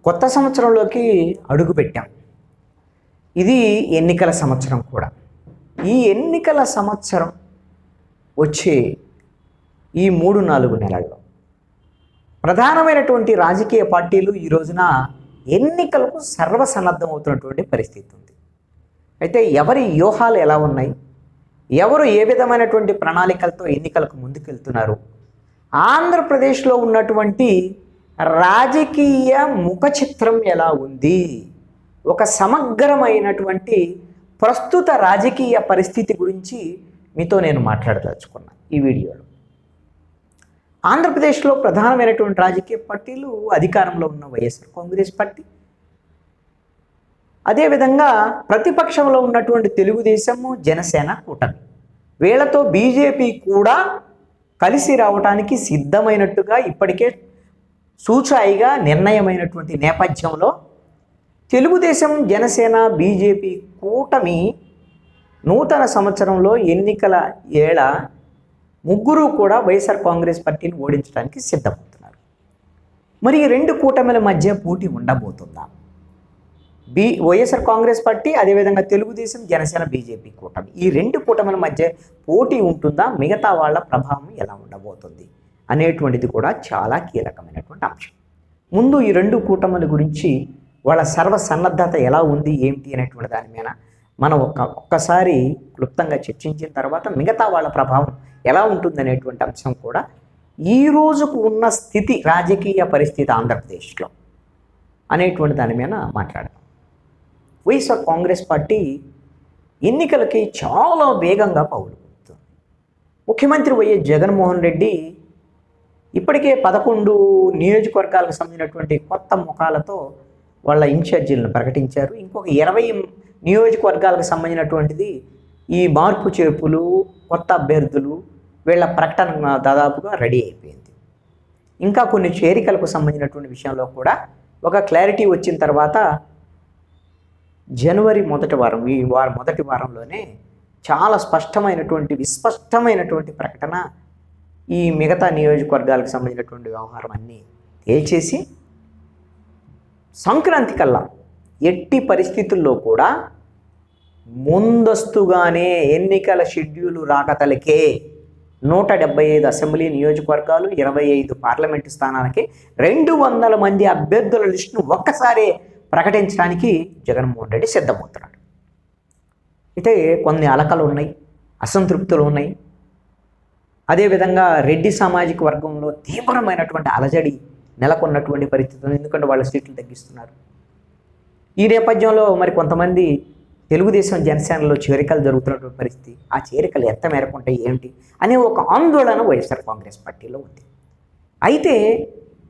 కొత్త సంవత్సరంలోకి అడుగుపెట్టాం. ఇది ఎన్నికల సంవత్సరం కూడా. ఈ ఎన్నికల సంవత్సరం వచ్చే ఈ 3-4 నెలల్లో ప్రధానమైనటువంటి రాజకీయ పార్టీలు ఈ రోజున ఎన్నికలకు సర్వసన్నద్ధం అవుతున్నటువంటి పరిస్థితి ఉంది. అయితే ఎవరి వ్యూహాలు ఎలా ఉన్నాయి, ఎవరు ఏ విధమైనటువంటి ప్రణాళికలతో ఎన్నికలకు ముందుకెళ్తున్నారు, ఆంధ్రప్రదేశ్లో ఉన్నటువంటి రాజకీయ ముఖ చిత్రం ఎలా ఉంది, ఒక సమగ్రమైనటువంటి ప్రస్తుత రాజకీయ పరిస్థితి గురించి మీతో నేను మాట్లాడదలుచుకున్నాను ఈ వీడియోలో. ఆంధ్రప్రదేశ్లో ప్రధానమైనటువంటి రాజకీయ పార్టీలు అధికారంలో ఉన్న వైఎస్ఆర్ కాంగ్రెస్ పార్టీ, అదేవిధంగా ప్రతిపక్షంలో ఉన్నటువంటి తెలుగుదేశము, జనసేన కూటమి. వీళ్ళతో బీజేపీ కూడా కలిసి రావడానికి సిద్ధమైనట్టుగా ఇప్పటికే సూచాయిగా నిర్ణయమైనటువంటి నేపథ్యంలో తెలుగుదేశం, జనసేన, బీజేపీ కూటమి నూతన సంవత్సరంలో ఎన్నికల ఏళ ముగ్గురు కూడా వైఎస్ఆర్ కాంగ్రెస్ పార్టీని ఓడించడానికి సిద్ధమవుతున్నారు. మరి ఈ రెండు కూటమిల మధ్య పోటీ ఉండబోతుందా? వైఎస్ఆర్ కాంగ్రెస్ పార్టీ, అదేవిధంగా తెలుగుదేశం, జనసేన, బీజేపీ కూటమి, ఈ రెండు కూటమిల మధ్య పోటీ ఉంటుందా? మిగతా వాళ్ళ ప్రభావం ఎలా ఉండబోతుంది అనేటువంటిది కూడా చాలా కీలకమైనటువంటి అంశం. ముందు ఈ రెండు కూటమిల గురించి వాళ్ళ సర్వసన్నద్ధత ఎలా ఉంది, ఏమిటి అనేటువంటి దాని మీద మనం ఒక్కసారి క్లుప్తంగా చర్చించిన తర్వాత మిగతా వాళ్ళ ప్రభావం ఎలా ఉంటుంది అనేటువంటి అంశం కూడా ఈ రోజుకు ఉన్న స్థితి, రాజకీయ పరిస్థితి ఆంధ్రప్రదేశ్లో అనేటువంటి దాని మీద మాట్లాడదాం. వైఎస్ఆర్ కాంగ్రెస్ పార్టీ ఎన్నికలకి చాలా వేగంగా పౌరుతుంది. ముఖ్యమంత్రి వైఎస్ జగన్మోహన్ రెడ్డి ఇప్పటికే 11 నియోజకవర్గాలకు సంబంధించినటువంటి కొత్త ముఖాలతో వాళ్ళ ఇన్ఛార్జీలను ప్రకటించారు. ఇంకొక 20 నియోజకవర్గాలకు సంబంధించినటువంటిది ఈ మార్పు చేర్పులు, కొత్త అభ్యర్థులు, వీళ్ళ ప్రకటన దాదాపుగా రెడీ అయిపోయింది. ఇంకా కొన్ని చేరికలకు సంబంధించినటువంటి విషయంలో కూడా ఒక క్లారిటీ వచ్చిన తర్వాత జనవరి మొదటి వారంలోనే చాలా స్పష్టమైనటువంటి, విస్పష్టమైనటువంటి ప్రకటన ఈ మిగతా నియోజకవర్గాలకు సంబంధించినటువంటి వ్యవహారం అన్నీ తేల్చేసి సంక్రాంతి కల్లా ఎట్టి పరిస్థితుల్లో కూడా ముందస్తుగానే ఎన్నికల షెడ్యూలు రాకతలకే 175 అసెంబ్లీ నియోజకవర్గాలు, 25 పార్లమెంటు స్థానాలకి 200 మంది అభ్యర్థుల లిస్టును ఒక్కసారే ప్రకటించడానికి జగన్మోహన్ రెడ్డి సిద్ధమవుతున్నాడు. అయితే కొన్ని అలకలు ఉన్నాయి, అసంతృప్తులు ఉన్నాయి. అదేవిధంగా రెడ్డి సామాజిక వర్గంలో తీవ్రమైనటువంటి అలజడి నెలకొన్నటువంటి పరిస్థితులు, ఎందుకంటే వాళ్ళ సీట్లు తగ్గిస్తున్నారు. ఈ నేపథ్యంలో మరి కొంతమంది తెలుగుదేశం, జనసేనలో చేరికలు జరుగుతున్నటువంటి పరిస్థితి, ఆ చేరికలు ఎంత మేరకు ఉంటాయి ఏమిటి అనే ఒక ఆందోళన వైఎస్ఆర్ కాంగ్రెస్ పార్టీలో ఉంది. అయితే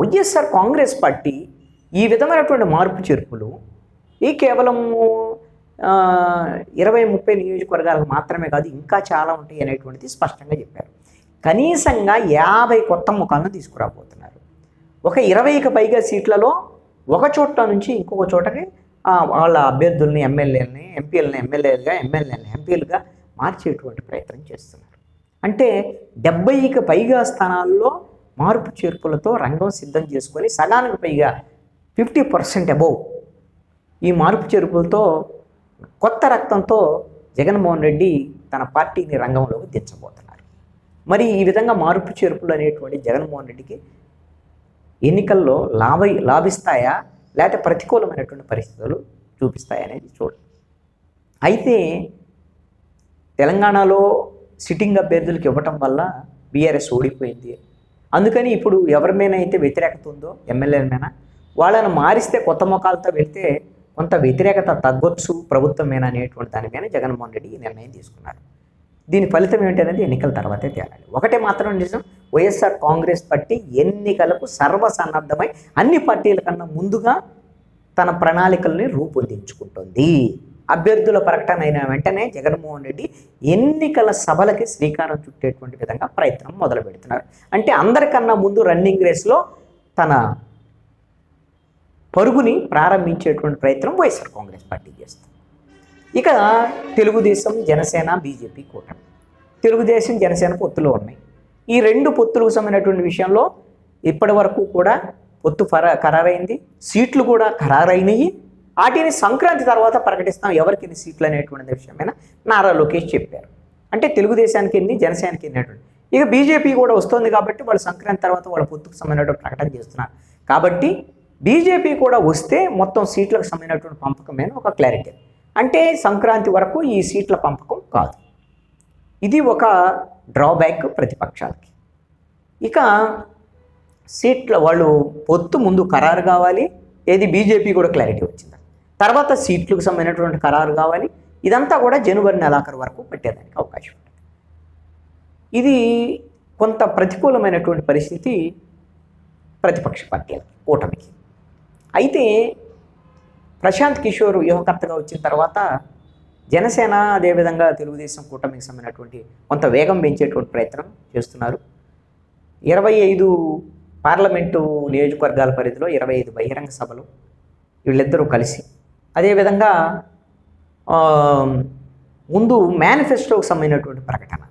వైఎస్ఆర్ కాంగ్రెస్ పార్టీ ఈ విధమైనటువంటి మార్పు చేర్పులు ఈ కేవలము 20-30 నియోజకవర్గాలకు మాత్రమే కాదు, ఇంకా చాలా ఉంటాయి అనేటువంటిది స్పష్టంగా చెప్పారు. కనీసంగా 50 కొత్త ముఖాలను తీసుకురాబోతున్నారు. ఒక 20కి పైగా సీట్లలో ఒక చోట నుంచి ఇంకొక చోటకి వాళ్ళ అభ్యర్థుల్ని, ఎమ్మెల్యేలని, ఎంపీలని ఎమ్మెల్యేలుగా, ఎమ్మెల్యేలని ఎంపీలుగా మార్చేటువంటి ప్రయత్నం చేస్తున్నారు. అంటే 70కి పైగా స్థానాల్లో మార్పు చేర్పులతో రంగం సిద్ధం చేసుకొని సగానికి పైగా 50% అబోవ్ ఈ మార్పు చేర్పులతో కొత్త రక్తంతో జగన్మోహన్ రెడ్డి తన పార్టీని రంగంలోకి దించబోతున్నారు. మరి ఈ విధంగా మార్పు చేర్పులు అనేటువంటి జగన్మోహన్ రెడ్డికి ఎన్నికల్లో లాభిస్తాయా, లేకపోతే ప్రతికూలమైనటువంటి పరిస్థితులు చూపిస్తాయనేది చూడండి. అయితే తెలంగాణలో సిట్టింగ్ అభ్యర్థులకు ఇవ్వటం వల్ల బీఆర్ఎస్ ఓడిపోయింది. అందుకని ఇప్పుడు ఎవరి మీద అయితే వ్యతిరేకత ఉందో ఎమ్మెల్యేల మీద, వాళ్ళని మారిస్తే కొత్త ముఖాలతో వెళ్తే కొంత వ్యతిరేకత తగ్గొచ్చు ప్రభుత్వం మీద అనేటువంటి దాని మీద జగన్మోహన్ రెడ్డి నిర్ణయం తీసుకున్నారు. దీని ఫలితం ఏంటనేది ఎన్నికల తర్వాతే తేలాలి. ఒకటే మాత్రం నిజం, వైఎస్ఆర్ కాంగ్రెస్ పార్టీ ఎన్నికలకు సర్వసన్నద్ధమై అన్ని పార్టీల కన్నా ముందుగా తన ప్రణాళికల్ని రూపొందించుకుంటుంది. అభ్యర్థుల ప్రకటన అయిన వెంటనే జగన్మోహన్ రెడ్డి ఎన్నికల సభలకి శ్రీకారం చుట్టేటువంటి విధంగా ప్రయత్నం మొదలు పెడుతున్నారు. అంటే అందరికన్నా ముందు రన్నింగ్ రేస్లో తన పరుగుని ప్రారంభించేటువంటి ప్రయత్నం వైఎస్ఆర్ కాంగ్రెస్ పార్టీ చేస్తుంది. ఇక తెలుగుదేశం, జనసేన, బీజేపీ కూటమి. తెలుగుదేశం, జనసేన పొత్తులో ఉన్నాయి. ఈ రెండు పొత్తులకు సంబంధించినటువంటి విషయంలో ఇప్పటి వరకు కూడా పొత్తు ఖరారైంది, సీట్లు కూడా ఖరారైనవి. వాటిని సంక్రాంతి తర్వాత ప్రకటిస్తాం ఎవరికి ఎన్ని సీట్లు అనేటువంటి విషయమైన నారా లోకేష్ చెప్పారు. అంటే తెలుగుదేశానికి ఎన్ని, జనసేనకి ఎన్నటువంటి. ఇక బీజేపీ కూడా వస్తుంది కాబట్టి వాళ్ళు సంక్రాంతి తర్వాత వాళ్ళ పొత్తుకు సంబంధించినటువంటి ప్రకటన చేస్తున్నారు. కాబట్టి బీజేపీ కూడా వస్తే మొత్తం సీట్లకు సంబంధించినటువంటి పంపకమైన ఒక క్లారిటీ. అంటే సంక్రాంతి వరకు ఈ సీట్ల పంపకం కాదు. ఇది ఒక డ్రాబ్యాక్ ప్రతిపక్షాలకి. ఇక సీట్ల వాళ్ళు పొత్తు ముందు ఖరారు కావాలి, ఏది బీజేపీ కూడా క్లారిటీ వచ్చింది, తర్వాత సీట్లకు సంబంధించినటువంటి ఖరారు కావాలి. ఇదంతా కూడా జనవరి నెలాఖరు వరకు పెట్టేదానికి అవకాశం ఉంటుంది. ఇది కొంత ప్రతికూలమైనటువంటి పరిస్థితి ప్రతిపక్ష పార్టీలకి, కూటమికి. అయితే ప్రశాంత్ కిషోర్ వ్యూహకర్తగా వచ్చిన తర్వాత జనసేన అదేవిధంగా తెలుగుదేశం కూటమికి సంబంధించినటువంటి కొంత వేగం పెంచేటువంటి ప్రయత్నం చేస్తున్నారు. 25 పార్లమెంటు నియోజకవర్గాల పరిధిలో 25 బహిరంగ సభలు వీళ్ళిద్దరూ కలిసి, అదేవిధంగా ముందు మేనిఫెస్టోకి సంబంధించినటువంటి ప్రకటన,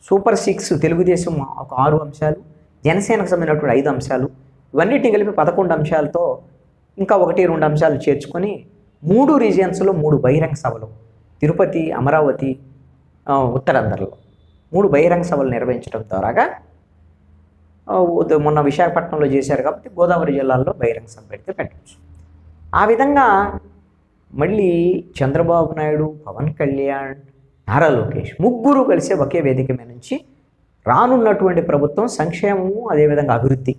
సూపర్ 6 తెలుగుదేశం ఒక 6 అంశాలు, జనసేనకు సంబంధించినటువంటి 5 అంశాలు, ఇవన్నిటిని కలిపి 11 అంశాలతో ఇంకా 1-2 అంశాలు చేర్చుకొని 3 రీజియన్స్లో 3 బహిరంగ సభలు, తిరుపతి, అమరావతి, ఉత్తరాంధ్రలో 3 బహిరంగ సభలు నిర్వహించడం ద్వారాగా, మొన్న విశాఖపట్నంలో చేశారు కాబట్టి గోదావరి జిల్లాల్లో బహిరంగ సభ పెడితే పెట్టచ్చు. ఆ విధంగా మళ్ళీ చంద్రబాబు నాయుడు, పవన్ కళ్యాణ్, నారా లోకేష్ ముగ్గురు కలిసి ఒకే వేదిక మీద నుంచి రానున్నటువంటి ప్రభుత్వం సంక్షేమము, అదేవిధంగా అభివృద్ధి,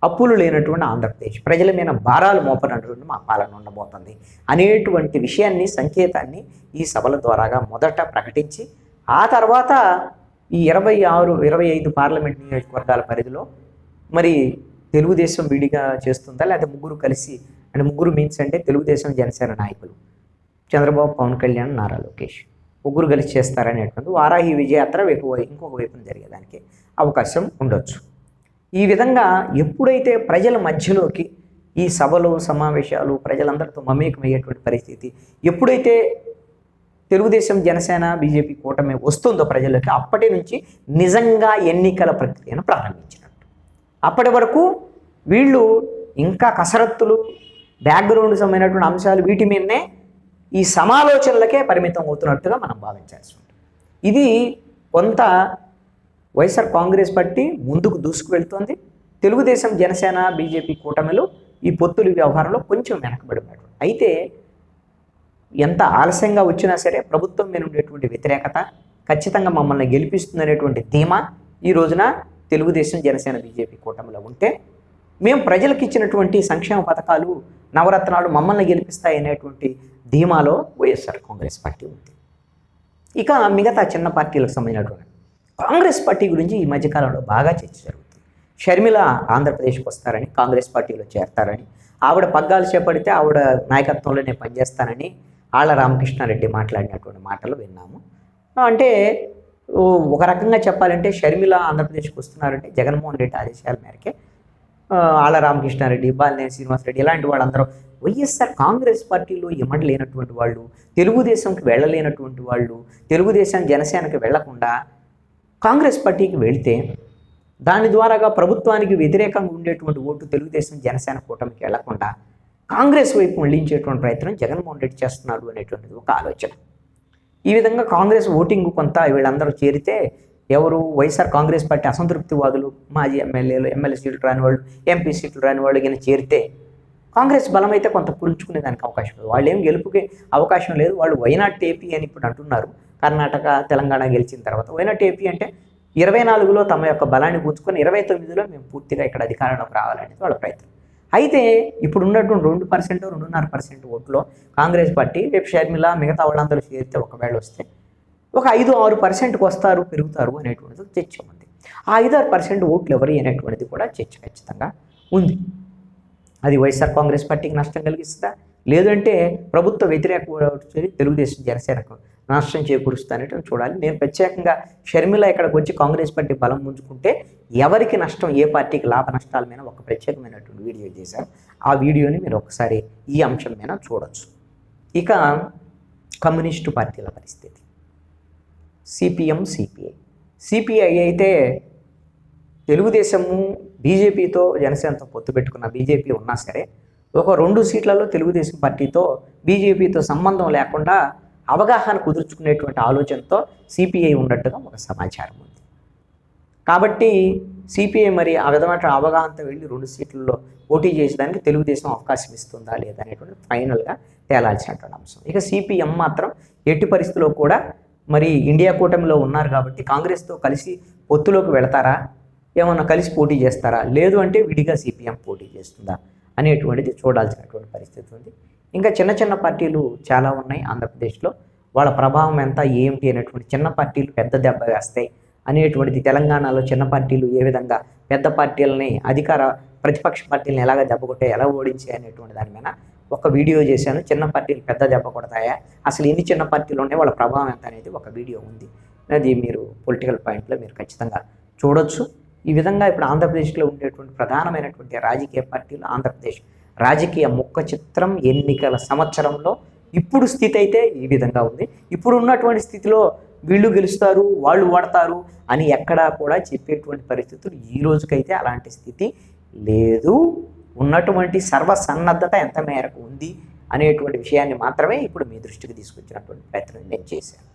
అప్పులు లేనటువంటి ఆంధ్రప్రదేశ్, ప్రజల మీద భారాలు మోపనటువంటి మా పాలన ఉండబోతుంది అనేటువంటి విషయాన్ని, సంకేతాన్ని ఈ సభల ద్వారాగా మొదట ప్రకటించి, ఆ తర్వాత ఈ 25 పార్లమెంట్ నియోజకవర్గాల పరిధిలో మరి తెలుగుదేశం విడిగా చేస్తుందా, లేకపోతే ముగ్గురు కలిసి, అంటే ముగ్గురు మీన్స్ అంటే తెలుగుదేశం జనసేన నాయకులు చంద్రబాబు, పవన్ కళ్యాణ్, నారా లోకేష్ ముగ్గురు కలిసి చేస్తారనేటువంటి వారాహి విజయాత్ర ఇంకొక వైపున జరిగేదానికి అవకాశం ఉండొచ్చు. ఈ విధంగా ఎప్పుడైతే ప్రజల మధ్యలోకి ఈ సభలు, సమావేశాలు, ప్రజలందరితో మమేకమయ్యేటువంటి పరిస్థితి ఎప్పుడైతే తెలుగుదేశం, జనసేన, బీజేపీ కూటమి వస్తుందో ప్రజలకి, అప్పటి నుంచి నిజంగా ఎన్నికల ప్రక్రియను ప్రారంభించినట్టు. అప్పటి వరకు వీళ్ళు ఇంకా కసరత్తులు, బ్యాక్గ్రౌండ్ సంబంధించినటువంటి అంశాలు, వీటి మీదనే ఈ సమాలోచనలకే పరిమితం అవుతున్నట్టుగా మనం భావించాల్సి ఉంటుంది. ఇది కొంత వైఎస్ఆర్ కాంగ్రెస్ పార్టీ ముందుకు దూసుకువెళ్తోంది. తెలుగుదేశం, జనసేన, బీజేపీ కూటమిలు ఈ పొత్తుల వ్యవహారంలో కొంచెం వెనకబడినట్టు. అయితే ఎంత ఆలస్యంగా వచ్చినా సరే ప్రభుత్వం మీద ఉండేటువంటి వ్యతిరేకత ఖచ్చితంగా మమ్మల్ని గెలిపిస్తుందనేటువంటి ధీమా ఈ రోజున తెలుగుదేశం, జనసేన, బీజేపీ కూటమిలో ఉంటే, మేము ప్రజలకు ఇచ్చినటువంటి సంక్షేమ పథకాలు, నవరత్నాలు మమ్మల్ని గెలిపిస్తాయి అనేటువంటి ధీమాలో వైఎస్ఆర్ కాంగ్రెస్ పార్టీ ఉంది. ఇక మిగతా చిన్న పార్టీలకు సంబంధించినటువంటి కాంగ్రెస్ పార్టీ గురించి ఈ మధ్యకాలంలో బాగా చర్చ జరుగుతుంది. షర్మిల ఆంధ్రప్రదేశ్కి వస్తారని, కాంగ్రెస్ పార్టీలో చేరతారని, ఆవిడ పగ్గాలు చేపడితే ఆవిడ నాయకత్వంలో నేను పనిచేస్తానని ఆళ్ల రామకృష్ణారెడ్డి మాట్లాడినటువంటి మాటలు విన్నాము. అంటే ఒక రకంగా చెప్పాలంటే షర్మిల ఆంధ్రప్రదేశ్కి వస్తున్నారంటే జగన్మోహన్ రెడ్డి ఆదేశాల మేరకే ఆళ్ల రామకృష్ణారెడ్డి, బాలినేని శ్రీనివాసరెడ్డి ఇలాంటి వాళ్ళందరూ వైఎస్ఆర్ కాంగ్రెస్ పార్టీలో ఇమడలేనటువంటి వాళ్ళు, తెలుగుదేశంకి వెళ్ళలేనటువంటి వాళ్ళు, తెలుగుదేశం, జనసేనకి వెళ్లకుండా కాంగ్రెస్ పార్టీకి వెళితే దాని ద్వారాగా ప్రభుత్వానికి వ్యతిరేకంగా ఉండేటువంటి ఓటు తెలుగుదేశం, జనసేన కూటమికి వెళ్లకుండా కాంగ్రెస్ వైపు మళ్లించేటువంటి ప్రయత్నం జగన్మోహన్ రెడ్డి చేస్తున్నాడు అనేటువంటిది ఒక ఆలోచన. ఈ విధంగా కాంగ్రెస్ ఓటింగ్ కొంత వీళ్ళందరూ చేరితే, ఎవరు వైఎస్ఆర్ కాంగ్రెస్ పార్టీ అసంతృప్తివాదులు, మాజీ ఎమ్మెల్యేలు, ఎమ్మెల్యే సీట్లు రాని వాళ్ళు, ఎంపీ సీట్లు రాని వాళ్ళు కింద చేరితే కాంగ్రెస్ బలం అయితే కొంత పుంజుకునేదానికి అవకాశం లేదు. వాళ్ళు ఏం గెలుపుకి అవకాశం లేదు. వాళ్ళు వైనాట్ ఏపీ అని ఇప్పుడు అంటున్నారు. కర్ణాటక, తెలంగాణ గెలిచిన తర్వాత వైనాట్ ఏపీ అంటే 24లో తమ యొక్క బలాన్ని పుంజుకొని 29లో మేము పూర్తిగా ఇక్కడ అధికారంలోకి రావాలనేది వాళ్ళ ప్రయత్నం. అయితే ఇప్పుడు ఉన్నటువంటి 2%, 2.5% ఓట్లో కాంగ్రెస్ పార్టీ రేపు షర్మిల మిగతా వాళ్ళందరూ చేరితే ఒకవేళ వస్తే ఒక 5-6%కి వస్తారు, పెరుగుతారు అనేటువంటిది చర్చ ఉంది. ఆ 5-6% ఓట్లు ఎవరి అనేటువంటిది కూడా చర్చ ఖచ్చితంగా ఉంది. అది వైఎస్ఆర్ కాంగ్రెస్ పార్టీకి నష్టం కలిగిస్తుందా, లేదంటే ప్రభుత్వ వ్యతిరేక తెలుగుదేశం, జనసేనకు నష్టం చేకూరుస్తానేటువంటి చూడాలి. నేను ప్రత్యేకంగా షర్మిల ఇక్కడికి వచ్చి కాంగ్రెస్ పార్టీ బలం పుంజుకుంటే ఎవరికి నష్టం, ఏ పార్టీకి లాభ నష్టాల మీద ఒక ప్రత్యేకమైనటువంటి వీడియో చేశారు. ఆ వీడియోని మీరు ఒకసారి ఈ అంశం మీద చూడొచ్చు. ఇక కమ్యూనిస్టు పార్టీల పరిస్థితి, సిపిఎం, సిపిఐ అయితే తెలుగుదేశము బీజేపీతో జనసేనతో పొత్తు పెట్టుకున్న బీజేపీ ఉన్నా సరే ఒక 2 సీట్లలో తెలుగుదేశం పార్టీతో బీజేపీతో సంబంధం లేకుండా అవగాహన కుదుర్చుకునేటువంటి ఆలోచనతో సిపిఐ ఉన్నట్టుగా ఒక సమాచారం ఉంది. కాబట్టి సిపిఐ మరి ఆ విధమైన అవగాహనతో వెళ్ళి 2 సీట్లలో పోటీ చేసేదానికి తెలుగుదేశం అవకాశం ఇస్తుందా లేదా అనేటువంటి ఫైనల్గా తేలాల్సినటువంటి అంశం. ఇక సిపిఎం మాత్రం ఎట్టి పరిస్థితుల్లో కూడా మరి ఇండియా కూటమిలో ఉన్నారు కాబట్టి కాంగ్రెస్తో కలిసి పొత్తులోకి వెళతారా, ఏమన్నా కలిసి పోటీ చేస్తారా, లేదు అంటే విడిగా సిపిఎం పోటీ చేస్తుందా అనేటువంటిది చూడాల్సినటువంటి పరిస్థితి ఉంది. ఇంకా చిన్న చిన్న పార్టీలు చాలా ఉన్నాయి ఆంధ్రప్రదేశ్లో. వాళ్ళ ప్రభావం ఎంత ఏమిటి అనేటువంటి చిన్న పార్టీలు పెద్ద దెబ్బ వేస్తాయి అనేటువంటిది, తెలంగాణలో చిన్న పార్టీలు ఏ విధంగా పెద్ద పార్టీలని అధికార ప్రతిపక్ష పార్టీలను ఎలాగ దెబ్బ కొట్టాయి, ఎలా ఓడించాయి అనేటువంటి దాని మీద ఒక వీడియో చేశాను. చిన్న పార్టీలు పెద్ద దెబ్బ కొడతాయా, అసలు ఎన్ని చిన్న పార్టీలు ఉన్నాయి, వాళ్ళ ప్రభావం ఎంత అనేది ఒక వీడియో ఉంది. అది మీరు పొలిటికల్ పాయింట్లో మీరు ఖచ్చితంగా చూడొచ్చు. ఈ విధంగా ఇప్పుడు ఆంధ్రప్రదేశ్లో ఉండేటువంటి ప్రధానమైనటువంటి రాజకీయ పార్టీలు, ఆంధ్రప్రదేశ్ రాజకీయ ముఖ చిత్రం ఎన్నికల సంవత్సరంలో ఇప్పుడు స్థితి అయితే ఈ విధంగా ఉంది. ఇప్పుడు ఉన్నటువంటి స్థితిలో వీళ్ళు గెలుస్తారు వాళ్ళు ఓడతారు అని ఎక్కడా కూడా చెప్పేటువంటి పరిస్థితులు ఈ రోజుకైతే అలాంటి స్థితి లేదు. ఉన్నటువంటి సర్వసన్నద్ధత ఎంత మేరకు ఉంది అనేటువంటి విషయాన్ని మాత్రమే ఇప్పుడు మీ దృష్టికి తీసుకొచ్చినటువంటి ప్రయత్నం నేను చేశాను.